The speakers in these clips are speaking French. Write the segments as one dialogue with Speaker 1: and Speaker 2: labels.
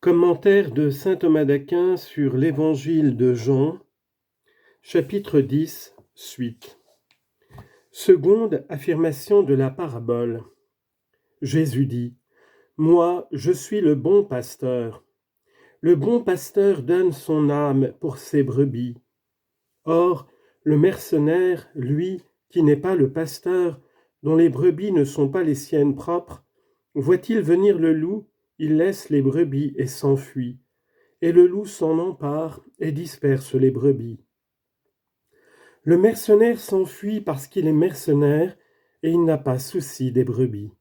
Speaker 1: Commentaire de saint Thomas d'Aquin sur l'Évangile de Jean, chapitre 10, suite. Seconde affirmation de la parabole. Jésus dit : « Moi, je suis le bon pasteur. Le bon pasteur donne son âme pour ses brebis. Or, le mercenaire, lui, qui n'est pas le pasteur, dont les brebis ne sont pas les siennes propres, voit-il venir le loup, il laisse les brebis et s'enfuit. Et le loup s'en empare et disperse les brebis. Le mercenaire s'enfuit parce qu'il est mercenaire et il n'a pas souci des brebis. »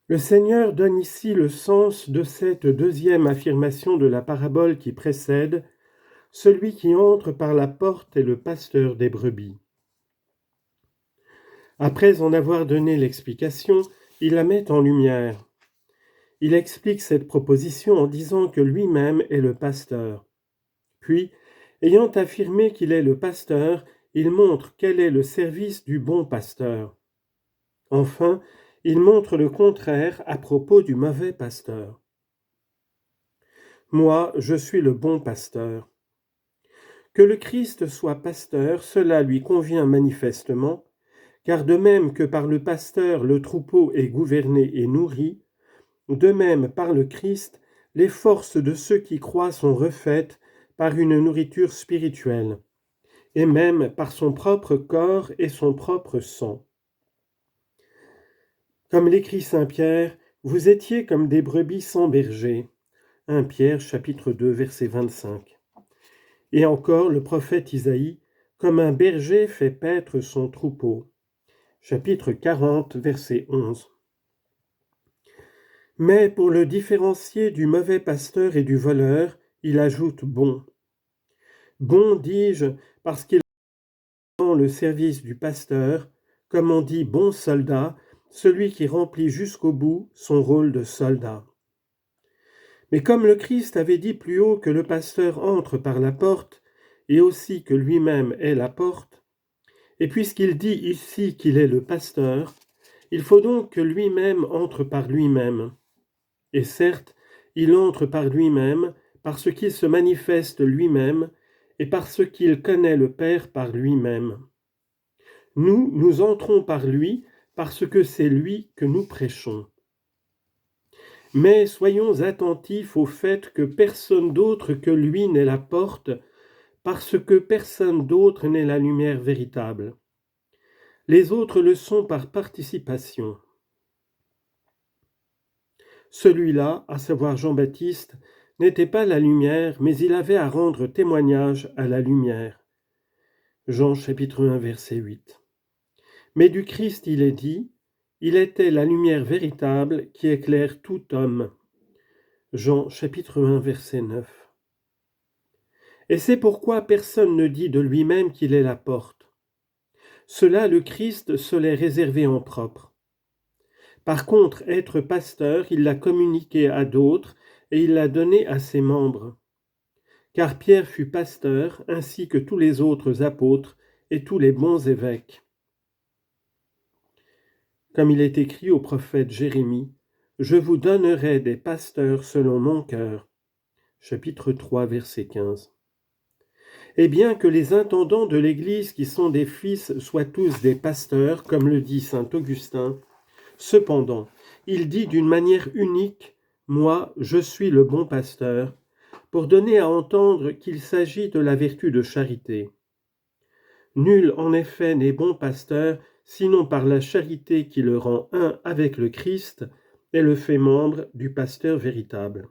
Speaker 1: Le Seigneur donne ici le sens de cette deuxième affirmation de la parabole qui précède : celui qui entre par la porte est le pasteur des brebis. Après en avoir donné l'explication, il la met en lumière. Il explique cette proposition en disant que lui-même est le pasteur. Puis, ayant affirmé qu'il est le pasteur, il montre quel est le service du bon pasteur. Enfin, il montre le contraire à propos du mauvais pasteur. Moi, je suis le bon pasteur. Que le Christ soit pasteur, cela lui convient manifestement, car de même que par le pasteur le troupeau est gouverné et nourri, de même par le Christ, les forces de ceux qui croient sont refaites par une nourriture spirituelle, et même par son propre corps et son propre sang. Comme l'écrit saint Pierre, vous étiez comme des brebis sans berger. 1 Pierre chapitre 2 verset 25. Et encore le prophète Isaïe, comme un berger fait paître son troupeau. Chapitre 40 verset 11. Mais pour le différencier du mauvais pasteur et du voleur, il ajoute bon. Bon, dis-je, parce qu'il est dans le service du pasteur, comme on dit bon soldat, celui qui remplit jusqu'au bout son rôle de soldat. Mais comme le Christ avait dit plus haut que le pasteur entre par la porte, et aussi que lui-même est la porte, et puisqu'il dit ici qu'il est le pasteur, il faut donc que lui-même entre par lui-même. Et certes, il entre par lui-même, parce qu'il se manifeste lui-même, et parce qu'il connaît le Père par lui-même. Nous entrons par lui, parce que c'est lui que nous prêchons. Mais soyons attentifs au fait que personne d'autre que lui n'est la porte, parce que personne d'autre n'est la lumière véritable. Les autres le sont par participation. Celui-là, à savoir Jean-Baptiste, n'était pas la lumière, mais il avait à rendre témoignage à la lumière. Jean chapitre 1 verset 8. Mais du Christ il est dit, il était la lumière véritable qui éclaire tout homme. Jean chapitre 1 verset 9. Et c'est pourquoi personne ne dit de lui-même qu'il est la porte. Cela le Christ se l'est réservé en propre. Par contre, être pasteur, il l'a communiqué à d'autres et il l'a donné à ses membres. Car Pierre fut pasteur, ainsi que tous les autres apôtres et tous les bons évêques. Comme il est écrit au prophète Jérémie, « Je vous donnerai des pasteurs selon mon cœur » chapitre 3, verset 15. Et bien que les intendants de l'Église qui sont des fils soient tous des pasteurs, comme le dit saint Augustin, cependant, il dit d'une manière unique « Moi, je suis le bon pasteur », pour donner à entendre qu'il s'agit de la vertu de charité. Nul en effet n'est bon pasteur, sinon par la charité qui le rend un avec le Christ et le fait membre du pasteur véritable.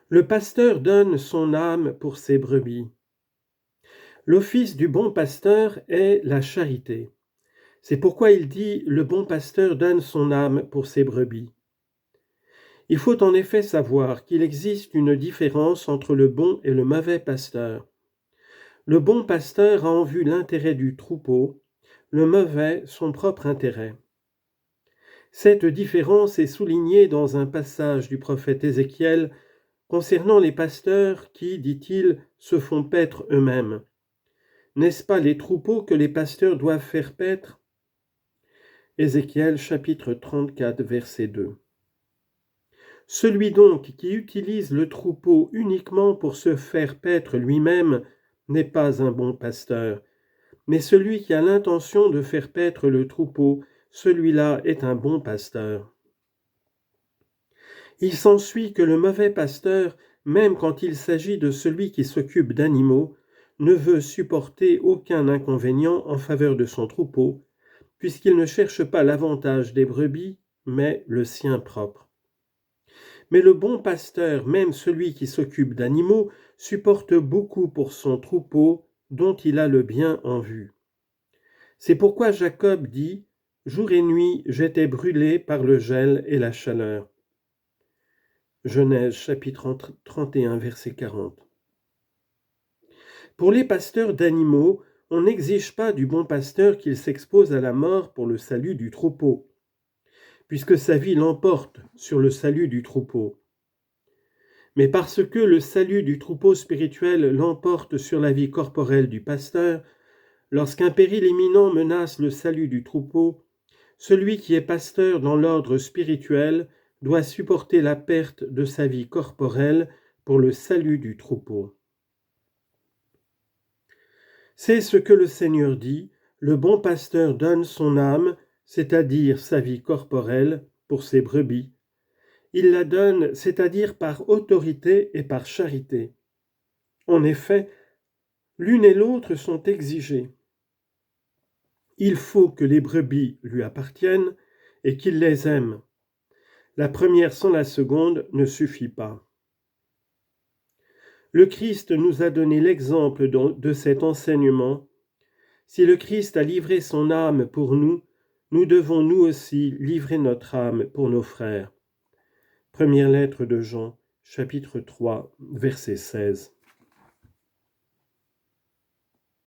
Speaker 1: Le pasteur donne son âme pour ses brebis. L'office du bon pasteur est la charité. C'est pourquoi il dit « Le bon pasteur donne son âme pour ses brebis ». Il faut en effet savoir qu'il existe une différence entre le bon et le mauvais pasteur. Le bon pasteur a en vue l'intérêt du troupeau, le mauvais son propre intérêt. Cette différence est soulignée dans un passage du prophète Ézéchiel concernant les pasteurs qui, dit-il, se font paître eux-mêmes. N'est-ce pas les troupeaux que les pasteurs doivent faire paître ? Ézéchiel chapitre 34 verset 2. Celui donc qui utilise le troupeau uniquement pour se faire paître lui-même n'est pas un bon pasteur, mais celui qui a l'intention de faire paître le troupeau, celui-là est un bon pasteur. Il s'ensuit que le mauvais pasteur, même quand il s'agit de celui qui s'occupe d'animaux, ne veut supporter aucun inconvénient en faveur de son troupeau, puisqu'il ne cherche pas l'avantage des brebis, mais le sien propre. Mais le bon pasteur, même celui qui s'occupe d'animaux, supporte beaucoup pour son troupeau, dont il a le bien en vue. C'est pourquoi Jacob dit « Jour et nuit, j'étais brûlé par le gel et la chaleur ». Genèse chapitre 31, verset 40. Pour les pasteurs d'animaux, on n'exige pas du bon pasteur qu'il s'expose à la mort pour le salut du troupeau, puisque sa vie l'emporte sur le salut du troupeau. Mais parce que le salut du troupeau spirituel l'emporte sur la vie corporelle du pasteur, lorsqu'un péril imminent menace le salut du troupeau, celui qui est pasteur dans l'ordre spirituel doit supporter la perte de sa vie corporelle pour le salut du troupeau. C'est ce que le Seigneur dit, le bon pasteur donne son âme, c'est-à-dire sa vie corporelle, pour ses brebis. Il la donne, c'est-à-dire par autorité et par charité. En effet, l'une et l'autre sont exigées. Il faut que les brebis lui appartiennent et qu'il les aime. La première sans la seconde ne suffit pas. Le Christ nous a donné l'exemple de cet enseignement. Si le Christ a livré son âme pour nous, nous devons nous aussi livrer notre âme pour nos frères. Première lettre de Jean, chapitre 3, verset 16.